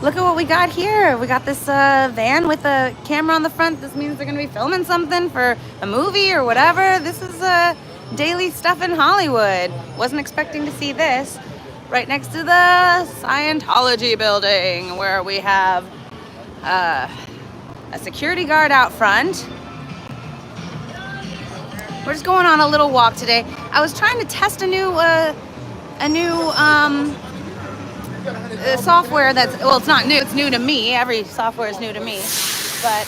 Look at what we got here. We got this van with a camera on the front. This means they're going to be filming something for a movie or whatever. This is daily stuff in Hollywood. Wasn't expecting to see this. Right next to the Scientology building, where we have a security guard out front. We're just going on a little walk today. I was trying to test a new software that's, well, it's not new, it's new to me. Every software is new to me. But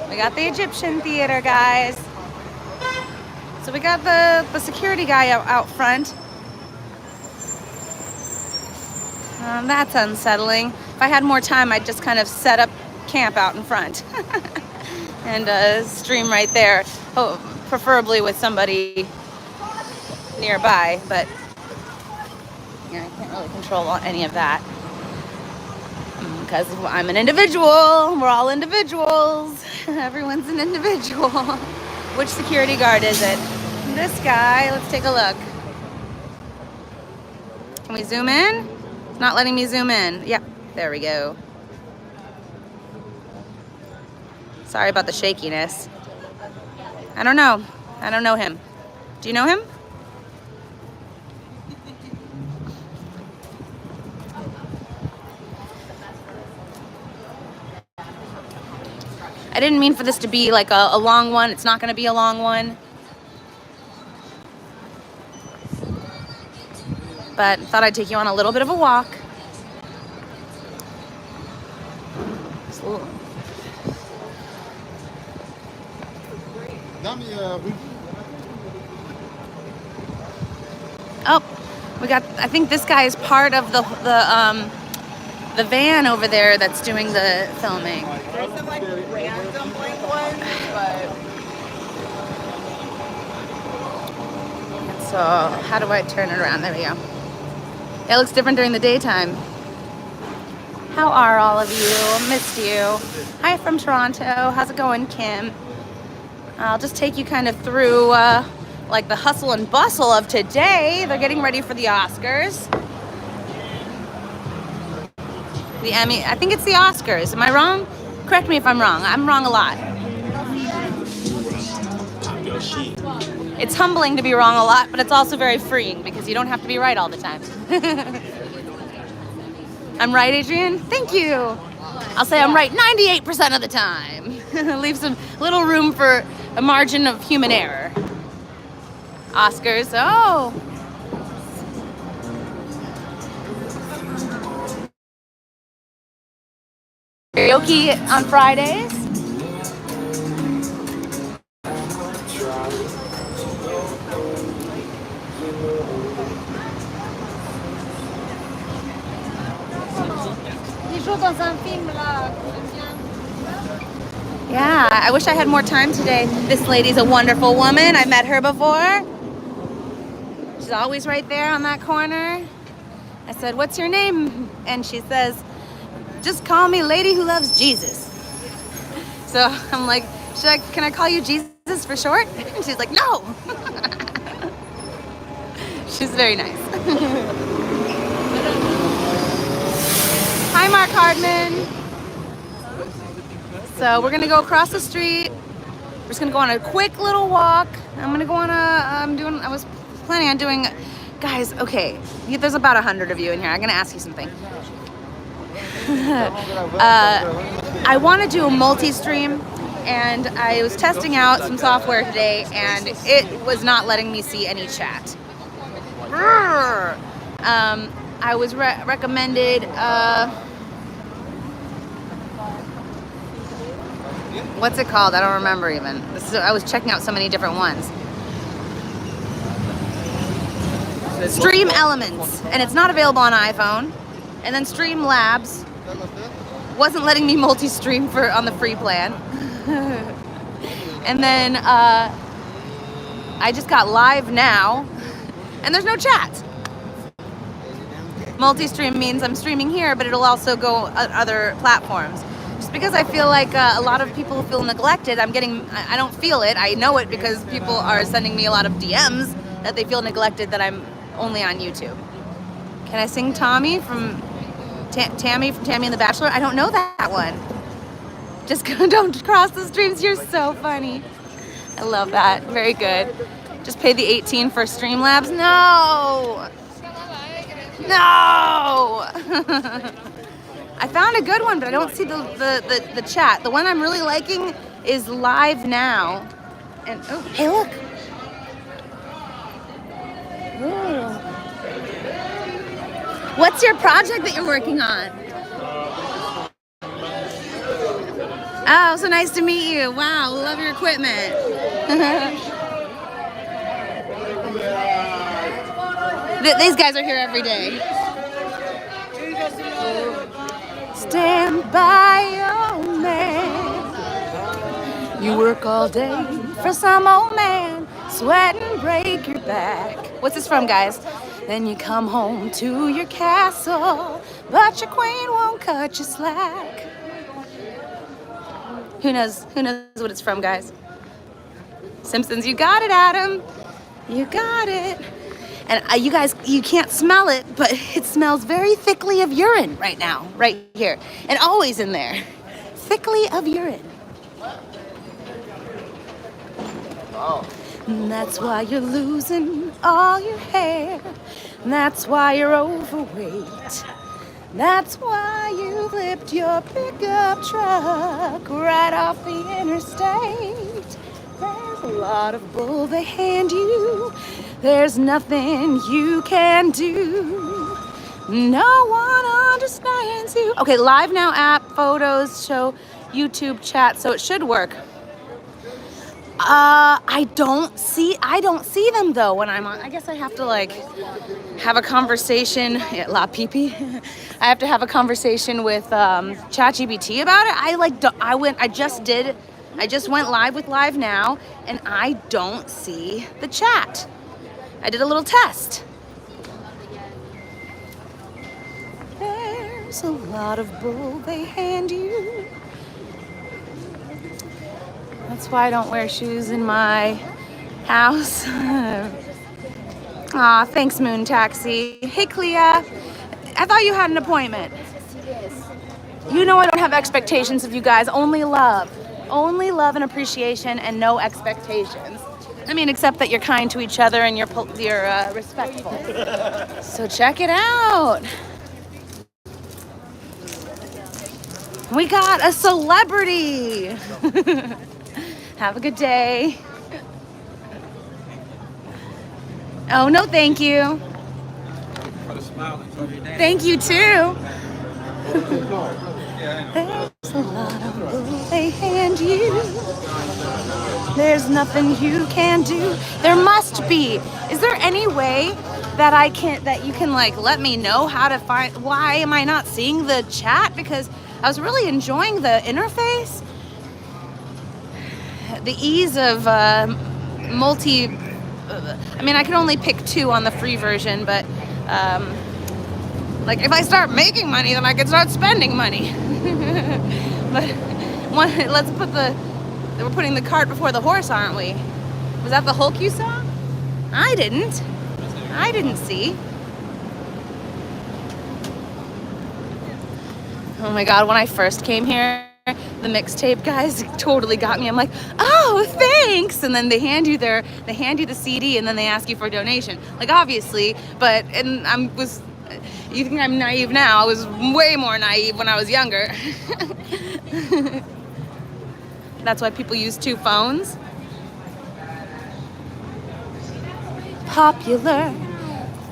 we got the Egyptian theater, guys. So we got the security guy out front. That's unsettling. If I had more time, I'd just kind of set up camp out in front and stream right there. Oh, preferably with somebody nearby, but yeah, I can't really control any of that because I'm an individual. We're all individuals. Everyone's an individual. Which security guard is it? This guy. Let's take a look. Can we zoom in? It's not letting me zoom in. Yep, there we go. Sorry about the shakiness. I don't know. I don't know him. Do you know him? I didn't mean for this to be like a long one. It's not going to be a long one. But thought I'd take you on a little bit of a walk. Oh, we got, I think this guy is part of the van over there that's doing the filming. There's some like random blank ones, but so how do I turn it around? There we go. It looks different during the daytime. How are all of you? Missed you. Hi from Toronto. How's it going, Kim? I'll just take you kind of through like the hustle and bustle of today. They're getting ready for the Oscars. The Emmy, I think it's the Oscars. Am I wrong? Correct me if I'm wrong. I'm wrong a lot. It's humbling to be wrong a lot, but it's also very freeing because you don't have to be right all the time. I'm right, Adrian? Thank you. I'll say I'm right 98% of the time. Leave some little room for a margin of human error. Oscars, oh. Karaoke on Fridays. Yeah, I wish I had more time today. This lady's a wonderful woman. I met her before. She's always right there on that corner. I said, "What's your name?" And she says, "Just call me Lady Who Loves Jesus." So I'm like, can I call you Jesus for short? And she's like, "No." She's very nice. Hi, Mark Hardman. So we're gonna go across the street. We're just gonna go on a quick little walk. I'm gonna go on I was planning on doing, guys, okay, there's about 100 of you in here. I'm gonna ask you something. I wanna do a multi-stream, and I was testing out some software today, and it was not letting me see any chat. I was recommended, what's it called? I don't remember even. I was checking out so many different ones. Stream Elements, and it's not available on iPhone. And then Stream Labs wasn't letting me multi-stream on the free plan. And then I just got Live Now, and there's no chat. Multi-stream means I'm streaming here, but it'll also go on other platforms. Just because I feel like a lot of people feel neglected, I don't feel it. I know it because people are sending me a lot of DMs that they feel neglected that I'm only on YouTube. Can I sing Tommy from Tammy from Tammy and the Bachelor. I don't know that one. Just don't cross the streams. You're so funny. I love that. Very good. Just pay the 18 for Streamlabs. No. No. I found a good one, but I don't see the chat. The one I'm really liking is Live Now. And oh, hey, look. Ooh. What's your project that you're working on? Oh, so nice to meet you. Wow, love your equipment. These guys are here every day. Stand by your man. You work all day for some old man, sweat and break your back. What's this from, guys? Then you come home to your castle, but your queen won't cut you slack. Who knows what it's from, guys? Simpsons, you got it, Adam. You got it. And you guys, you can't smell it, but it smells very thickly of urine right now, right here. And always in there. Thickly of urine. Oh. And that's why you're losing all your hair. And that's why you're overweight. That's why you flipped your pickup truck right off the interstate. There's a lot of bull they hand you. There's nothing you can do. No one understands you. Okay, Live Now app, photos, show, YouTube chat, so it should work. I don't see them though when I'm on. I guess I have to like have a conversation. Yeah, la pee. I have to have a conversation with ChatGPT about it. I just went live with Live Now, and I don't see the chat. I did a little test. There's a lot of bull they hand you. That's why I don't wear shoes in my house. Aw, thanks, Moon Taxi. Hey, Clea. I thought you had an appointment. You know I don't have expectations of you guys, only love. Only love and appreciation and no expectations. I mean, except that you're kind to each other and you're respectful. So check it out. We got a celebrity. Have a good day. Oh, no, thank you. Thank you, too. There's a lot of bull they hand you. There's nothing you can do. There must be. Is there any way that you can like let me know how to find? Why am I not seeing the chat? Because I was really enjoying the interface. The ease of I mean, I can only pick 2 on the free version, but like if I start making money, then I can start spending money. But we're putting the cart before the horse, aren't we? Was that the Hulk you saw? I didn't see. Oh my God, when I first came here, the mixtape guys totally got me. I'm like, oh, thanks. And then they hand you the CD and then they ask you for a donation. Like obviously, you think I'm naive now. I was way more naive when I was younger. That's why people use 2 phones. Popular.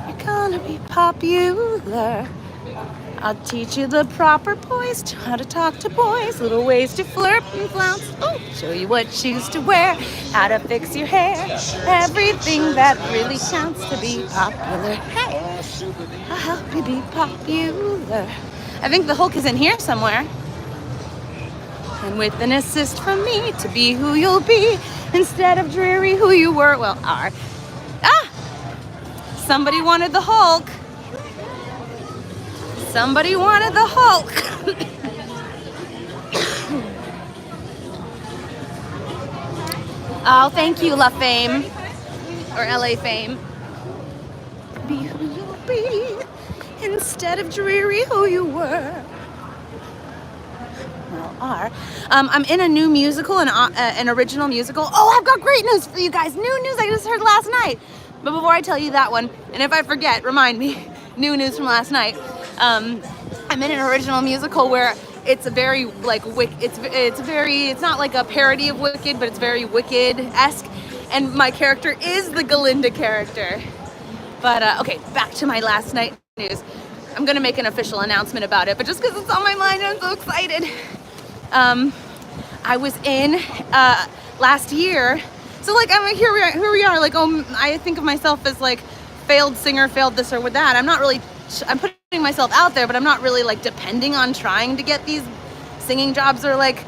You're gonna be popular. I'll teach you the proper poise, how to talk to boys, little ways to flirt and flounce. Ooh, show you what shoes to wear, how to fix your hair, everything that really counts to be popular. Hey, I'll help you be popular. I think the Hulk is in here somewhere. And with an assist from me to be who you'll be instead of dreary who you were, well, are. Somebody wanted the Hulk. Somebody wanted the Hulk. Oh, thank you, La Fame. Or LA Fame. Be who you'll be instead of dreary who you were. Well, are. I'm in a new musical, an original musical. Oh, I've got great news for you guys. New news I just heard last night. But before I tell you that one, and if I forget, remind me, new news from last night. I'm in an original musical where it's a very like it's not like a parody of Wicked, but it's very Wicked-esque. And my character is the Galinda character. But okay, back to my last night news. I'm gonna make an official announcement about it, but just because it's on my mind, I'm so excited. I was in last year, so like here we are. Like, oh, I think of myself as like failed singer, failed this or with that. I'm putting myself out there, but I'm not really like depending on trying to get these singing jobs or like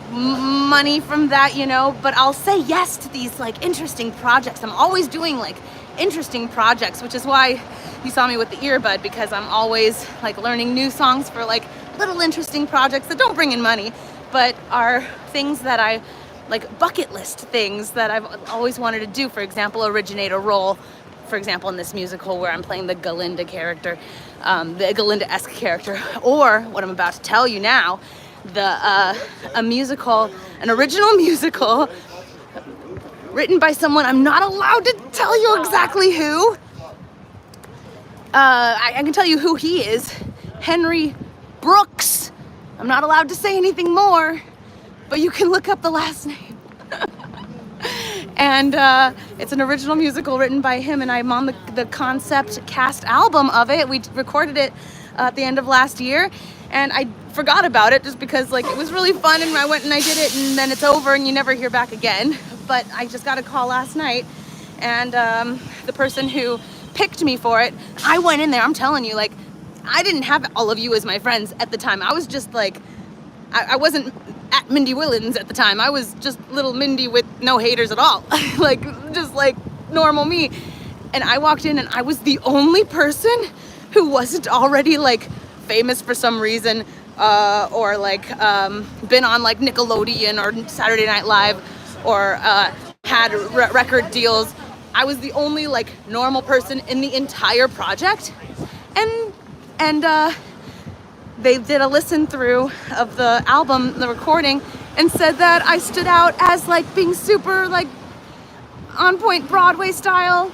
money from that, you know. But I'll say yes to these like interesting projects. I'm always doing like interesting projects, which is why you saw me with the earbud, because I'm always like learning new songs for like little interesting projects that don't bring in money, but are things that I like, bucket list things that I've always wanted to do. For example, originate a role, for example, in this musical where I'm playing the Galinda character, the Galinda-esque character, or what I'm about to tell you now, an original musical written by someone I'm not allowed to tell you exactly who. I can tell you who he is. Henry Brooks. I'm not allowed to say anything more, but you can look up the last name. And it's an original musical written by him, and I'm on the concept cast album of it. We recorded it at the end of last year, and I forgot about it just because like it was really fun, and I went and I did it, and then it's over and you never hear back again. But I just got a call last night, and the person who picked me for it, I went in there, I'm telling you, like, I didn't have all of you as my friends at the time. I was just like, I wasn't at Mindy Willens at the time. I was just little Mindy with no haters at all. Like, just like normal me. And I walked in and I was the only person who wasn't already like famous for some reason, or like been on like Nickelodeon or Saturday Night Live, or had record deals. I was the only like normal person in the entire project, and they did a listen through of the album, the recording, and said that I stood out as like being super like on point Broadway style,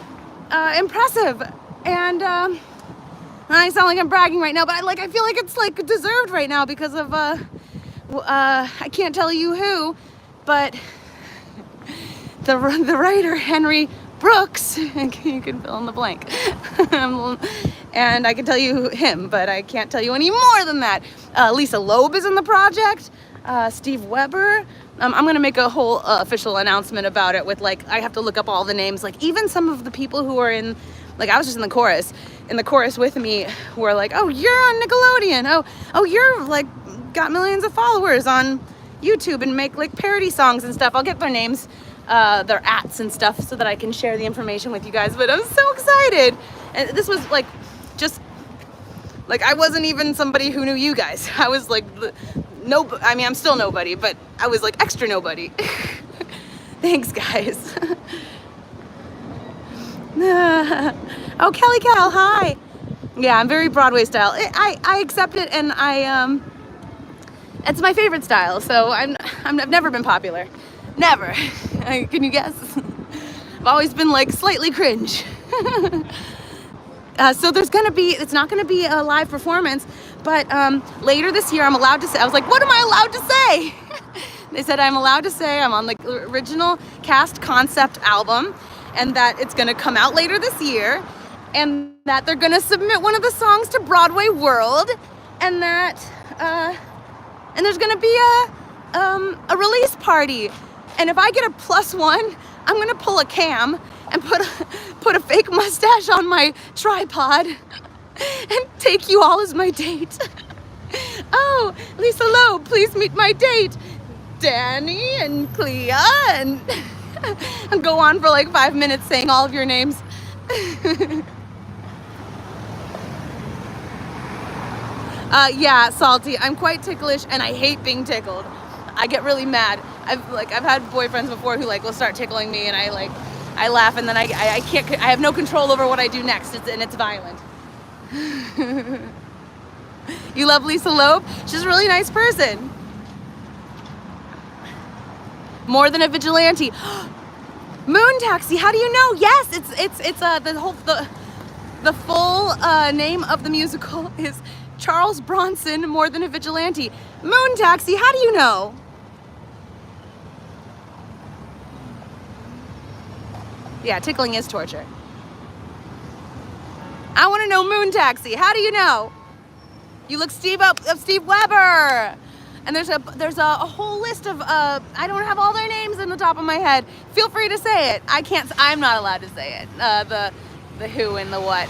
impressive, and I sound like I'm bragging right now, but I feel like it's like deserved right now because of I can't tell you who, but the writer Henry Brooks, you can fill in the blank, and I can tell you him, but I can't tell you any more than that. Lisa Loeb is in the project, Steve Weber. I'm gonna make a whole official announcement about it with like, I have to look up all the names, like even some of the people who are in, like I was just in the chorus with me were like, oh, you're on Nickelodeon, oh you're like got millions of followers on YouTube and make like parody songs and stuff. I'll get their names, their ats and stuff, so that I can share the information with you guys. But I'm so excited, and this was like just like, I wasn't even somebody who knew you guys. I was like I mean, I'm still nobody, but I was like extra nobody. Thanks, guys. Oh, Kelly Cal, hi. Yeah, I'm very Broadway style. I accept it, and it's my favorite style. So I've never been popular. Never. Can you guess? I've always been like slightly cringe. So it's not gonna be a live performance, but later this year I'm allowed to say, I was like, what am I allowed to say? They said I'm allowed to say I'm on the original cast concept album, and that it's gonna come out later this year, and that they're gonna submit one of the songs to Broadway World, and that and there's gonna be a release party. And if I get a +1, I'm gonna pull a Cam and put a fake mustache on my tripod and take you all as my date. Oh, Lisa Loeb, please meet my date, Danny and Clea, and go on for like 5 minutes saying all of your names. Yeah, Salty, I'm quite ticklish and I hate being tickled. I get really mad. I've had boyfriends before who like will start tickling me, and I laugh, and then I have no control over what I do next, and it's violent. You love Lisa Loeb? She's a really nice person. More than a vigilante. Moon Taxi, how do you know? Yes, it's the full name of the musical is Charles Bronson, More Than a Vigilante. Moon Taxi, how do you know? Yeah, tickling is torture. I want to know Moon Taxi. How do you know? You look Steve Weber. And there's a whole list of I don't have all their names in the top of my head. Feel free to say it. I'm not allowed to say it. The who and the what.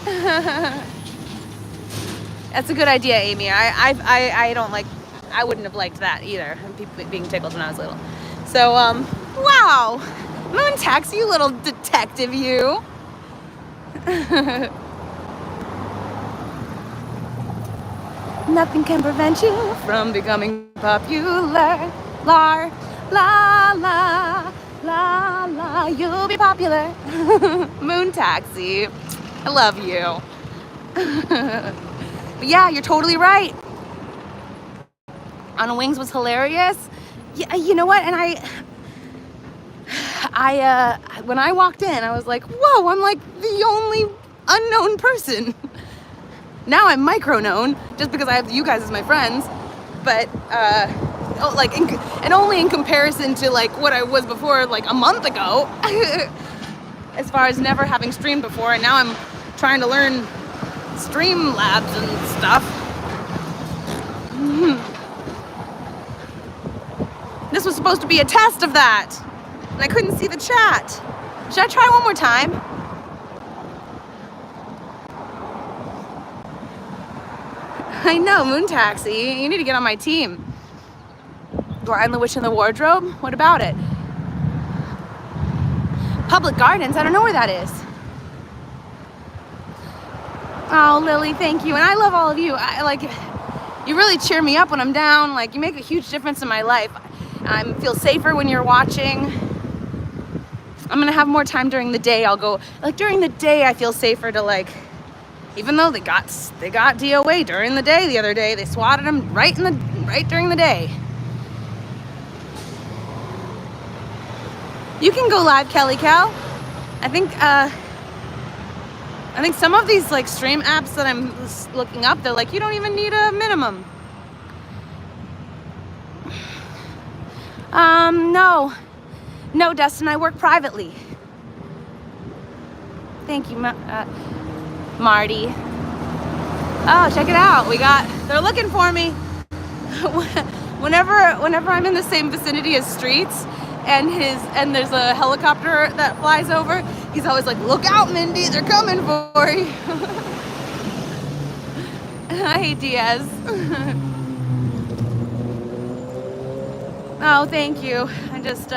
That's a good idea, Amy. I don't like. I wouldn't have liked that either. People being tickled when I was little. So wow, Moon Taxi, you little detective, you. Nothing can prevent you from becoming popular. La la la la la. You'll be popular. Moon Taxi. I love you. But yeah, you're totally right. On Wings was hilarious. Yeah, you know what? And I when I walked in, I was like, whoa, I'm like the only unknown person. Now I'm micro-known just because I have you guys as my friends, but and only in comparison to like what I was before, like a month ago, as far as never having streamed before, and now I'm trying to learn Streamlabs and stuff. This was supposed to be a test of that, and I couldn't see the chat. Should I try one more time? I know, Moon Taxi. You need to get on my team. Dora and the Witch in the Wardrobe? What about it? Public Gardens? I don't know where that is. Oh, Lily, thank you. And I love all of you. You really cheer me up when I'm down. Like, you make a huge difference in my life. I feel safer when you're watching. I'm gonna have more time during the day. I'll go, like, during the day, I feel safer to, like, even though they got DOA during the day the other day, they swatted them right during the day. You can go live, Kelly Cal. I think some of these like stream apps that I'm looking up, they're like, you don't even need a minimum. No, Dustin, I work privately. Thank you, Marty. Oh, check it out. They're looking for me. Whenever I'm in the same vicinity as Streets and there's a helicopter that flies over, he's always like, look out, Mindy, they're coming for you. Hi, Diaz. Oh, thank you. I just,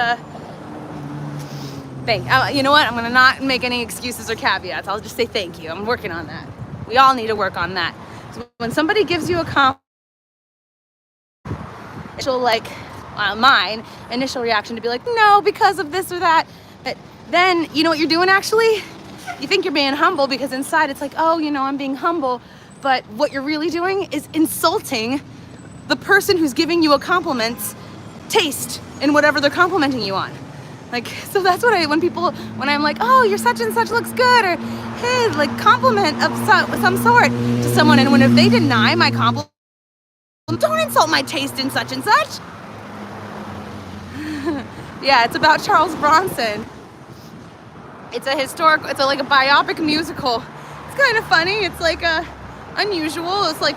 you know what? I'm gonna not make any excuses or caveats. I'll just say thank you. I'm working on that. We all need to work on that. So when somebody gives you a compliment, mine initial reaction to be like, no, because of this or that. But then, you know what you're doing actually? You think you're being humble because inside it's like, oh, you know, I'm being humble. But what you're really doing is insulting the person who's giving you a compliment's taste in whatever they're complimenting you on. Like, so that's what when I'm like, oh, you're such and such looks good, or hey, like compliment of some sort to someone, and if they deny my compliment, don't insult my taste in such and such. Yeah, it's about Charles Bronson. It's a biopic musical. It's kind of funny. It's like unusual. It's like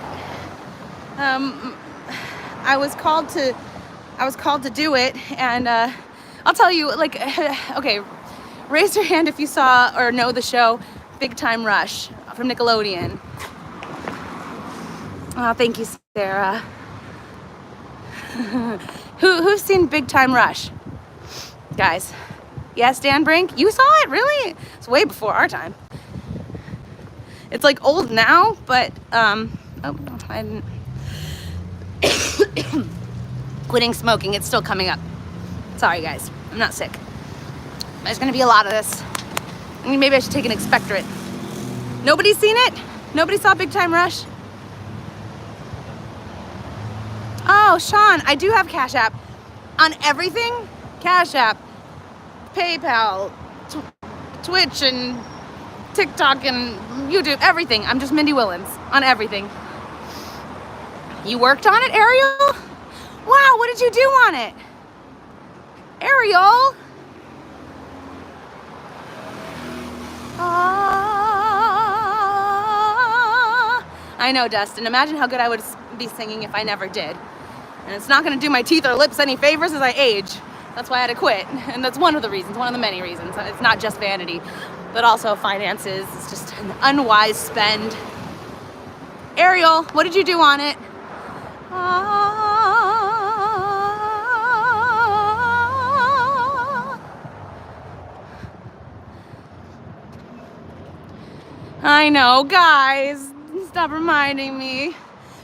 I was called to do it, and I'll tell you, like, okay, raise your hand if you saw or know the show Big Time Rush from Nickelodeon. Oh, thank you, Sarah. Who's seen Big Time Rush? Guys. Yes, Dan Brink? You saw it? Really? It's way before our time. It's like old now, but oh, no, I didn't. Quitting smoking, it's still coming up. Sorry guys, I'm not sick. There's gonna be a lot of this. I mean, maybe I should take an expectorant. Nobody's seen it? Nobody saw Big Time Rush? Oh, Sean, I do have Cash App. On everything? Cash App, PayPal, Twitch, and TikTok, and YouTube, everything. I'm just Mindy Willens on everything. You worked on it, Ariel? Wow, what did you do on it? Ariel? I know, Dustin. Imagine how good I would be singing if I never did. And it's not going to do my teeth or lips any favors as I age. That's why I had to quit. And that's one of the reasons, one of the many reasons. It's not just vanity, but also finances. It's just an unwise spend. Ariel, what did you do on it? I know, guys. Stop reminding me.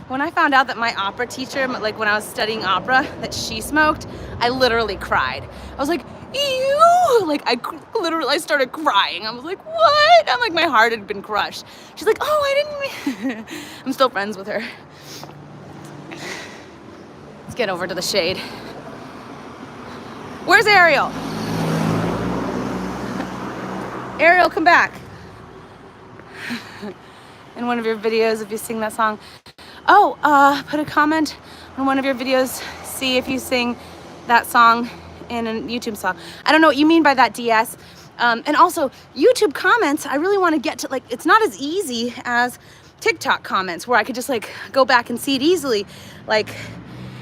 When I found out that my opera teacher, like when I was studying opera, that she smoked, I literally cried. I was like, ew! Like I started crying. I was like, what? I'm like, my heart had been crushed. She's like, oh, I didn't. I'm still friends with her. Let's get over to the shade. Where's Ariel? Ariel, come back. In one of your videos, if you sing that song. Oh, put a comment on one of your videos. See if you sing that song in a YouTube song. I don't know what you mean by that, DS. And also, YouTube comments, I really want to get to, like, it's not as easy as TikTok comments where I could just, like, go back and see it easily. Like,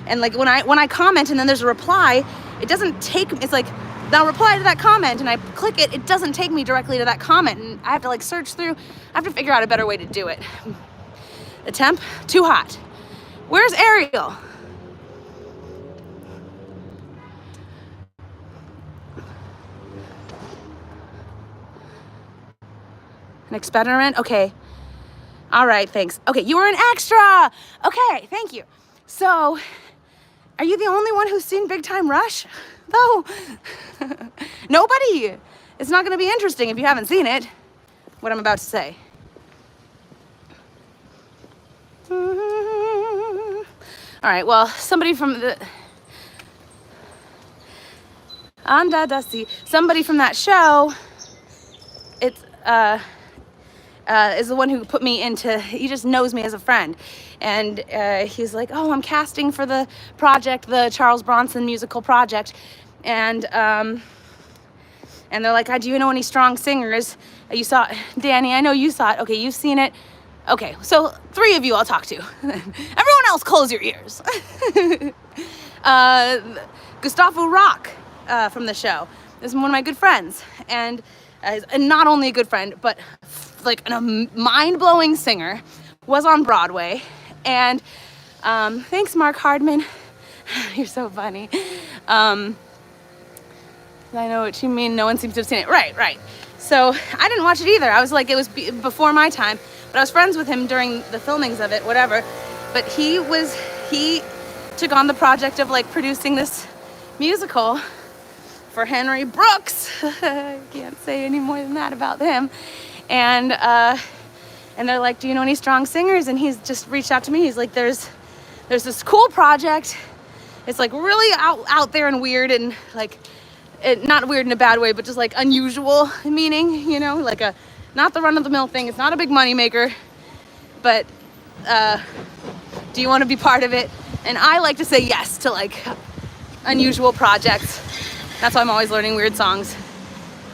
and, like, when I comment and then there's a reply, it doesn't take, it's like, I'll reply to that comment and I click it, it doesn't take me directly to that comment. And I have to, like, search through. I have to figure out a better way to do it. The temp, too hot. Where's Ariel? An experiment? Okay. All right, thanks. Okay, you were an extra. Okay, thank you. So, are you the only one who's seen Big Time Rush? Though, nobody. It's not going to be interesting if you haven't seen it. What I'm about to say. All right, well, somebody from the somebody from that show, it's is the one who put me into, he just knows me as a friend. And he's like, oh, I'm casting for the project, the Charles Bronson musical project. And they're like, do you know any strong singers? You saw it. Danny, I know you saw it. Okay, you've seen it. Okay, so 3 of you I'll talk to. Everyone else, close your ears. Gustavo Rock from the show is one of my good friends. And not only a good friend, but like a mind-blowing singer, was on Broadway. And thanks, Mark Hardman. You're so funny. I know what you mean. No one seems to have seen it. Right. So I didn't watch it either. I was like, it was before my time, but I was friends with him during the filmings of it, whatever. But he took on the project of like producing this musical for Henry Brooks. I can't say any more than that about him. And they're like, do you know any strong singers? And he's just reached out to me. He's like, there's this cool project. It's like really out there and weird, and like, not weird in a bad way, but just like unusual meaning, you know, like not the run-of-the-mill thing. It's not a big money maker, but do you want to be part of it? And I like to say yes to like unusual projects. That's why I'm always learning weird songs.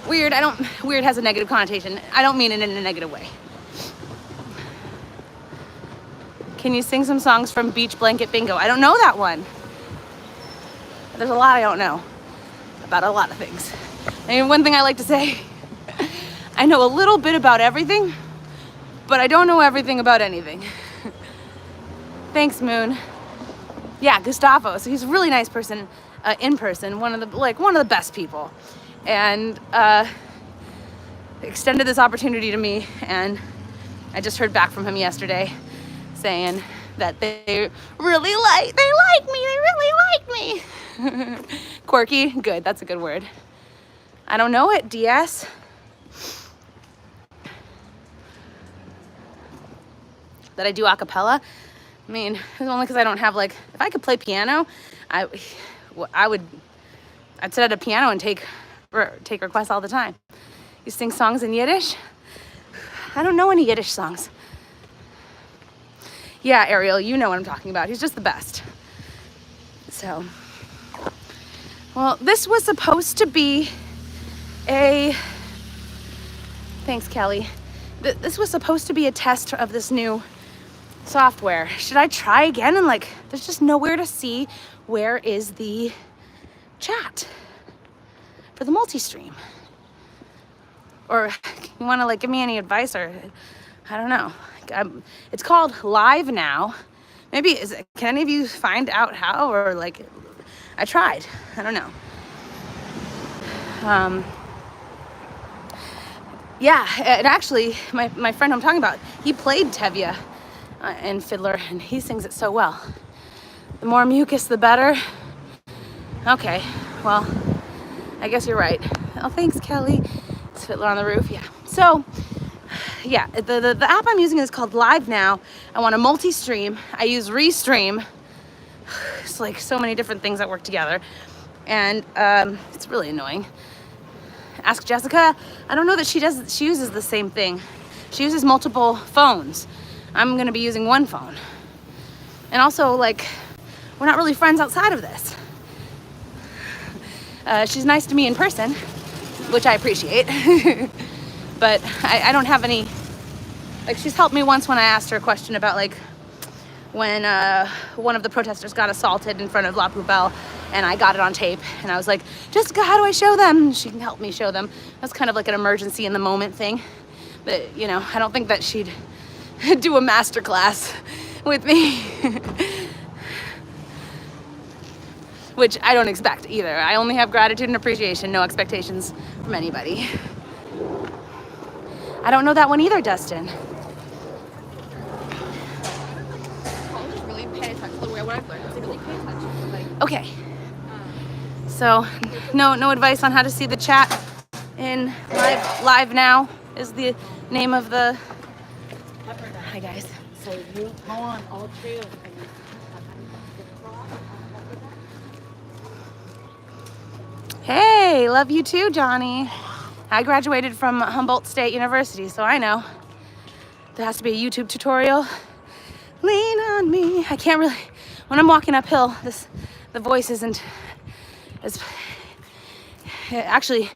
Weird has a negative connotation. I don't mean it in a negative way. Can you sing some songs from Beach Blanket Bingo? I don't know that one. There's a lot I don't know about a lot of things. And one thing I like to say, I know a little bit about everything, but I don't know everything about anything. Thanks, Moon. Yeah, Gustavo. So he's a really nice person in person. One of the best people, and extended this opportunity to me. And I just heard back from him yesterday, saying that they really like me. Quirky, good. That's a good word. I don't know it. DS. that I do a cappella. I mean, it's only because I don't have like, if I could play piano, I'd sit at a piano and take requests all the time. You sing songs in Yiddish? I don't know any Yiddish songs. Yeah, Ariel, you know what I'm talking about. He's just the best. So, well, this was supposed to be thanks, Kelly. This was supposed to be a test of this new software. Should I try again? And like, there's just nowhere to see where is the chat for the multi-stream. Or you want to like give me any advice, or I don't know. It's called Live Now. Maybe can any of you find out how, or like I tried. I don't know. Yeah, and actually my friend I'm talking about, he played Tevye in Fiddler, and he sings it so well. The more mucus, the better. Okay, well, I guess you're right. Oh, thanks, Kelly. It's Fiddler on the Roof, yeah. So, yeah, the app I'm using is called Live Now. I want to multi-stream. I use Restream. It's like so many different things that work together. And it's really annoying. Ask Jessica. I don't know that she uses the same thing. She uses multiple phones. I'm gonna be using one phone. And also, like, we're not really friends outside of this. She's nice to me in person, which I appreciate. But I don't have any, like, she's helped me once when I asked her a question about, like, when one of the protesters got assaulted in front of La Poubelle, and I got it on tape, and I was like, Jessica, how do I show them? She can help me show them. That's kind of like an emergency in the moment thing. But, you know, I don't think that she'd do a master class with me. Which I don't expect either. I only have gratitude and appreciation, no expectations from anybody. I don't know that one either, Dustin. Just really pay attention to what I've learned. Really pay attention. Like, Okay. So, no advice on how to see the chat in live Now is the name of the. Hi guys. So you go on all three of them. Hey, love you too, Johnny. I graduated from Humboldt State University, so I know. There has to be a YouTube tutorial. Lean on me. I can't really, when I'm walking uphill, the voice isn't as, actually,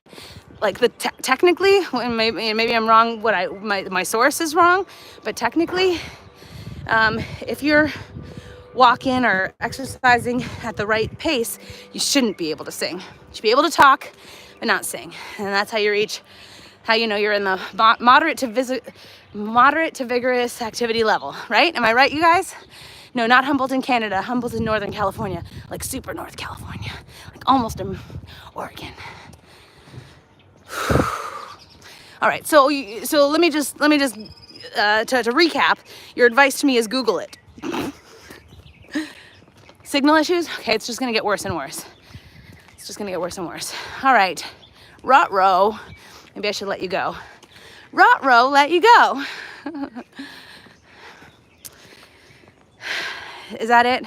like technically, maybe I'm wrong, my source is wrong, but technically, if you're walking or exercising at the right pace, you shouldn't be able to sing. You should be able to talk, but not sing. And that's how you know you're in the moderate to vigorous activity level, right? Am I right, you guys? No, not Humboldt in Canada, Humboldt in Northern California, like super North California, like almost in Oregon. All right, so let me just to recap. Your advice to me is Google it. Signal issues? Okay, it's just gonna get worse and worse. It's just gonna get worse and worse. All right, Rot-row. Maybe I should let you go. Rot-row, let you go. Is that it?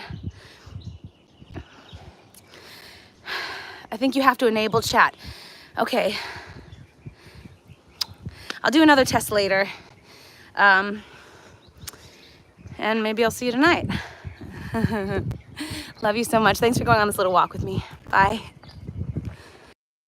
I think you have to enable chat. Okay. I'll do another test later. And maybe I'll see you tonight. Love you so much. Thanks for going on this little walk with me. Bye.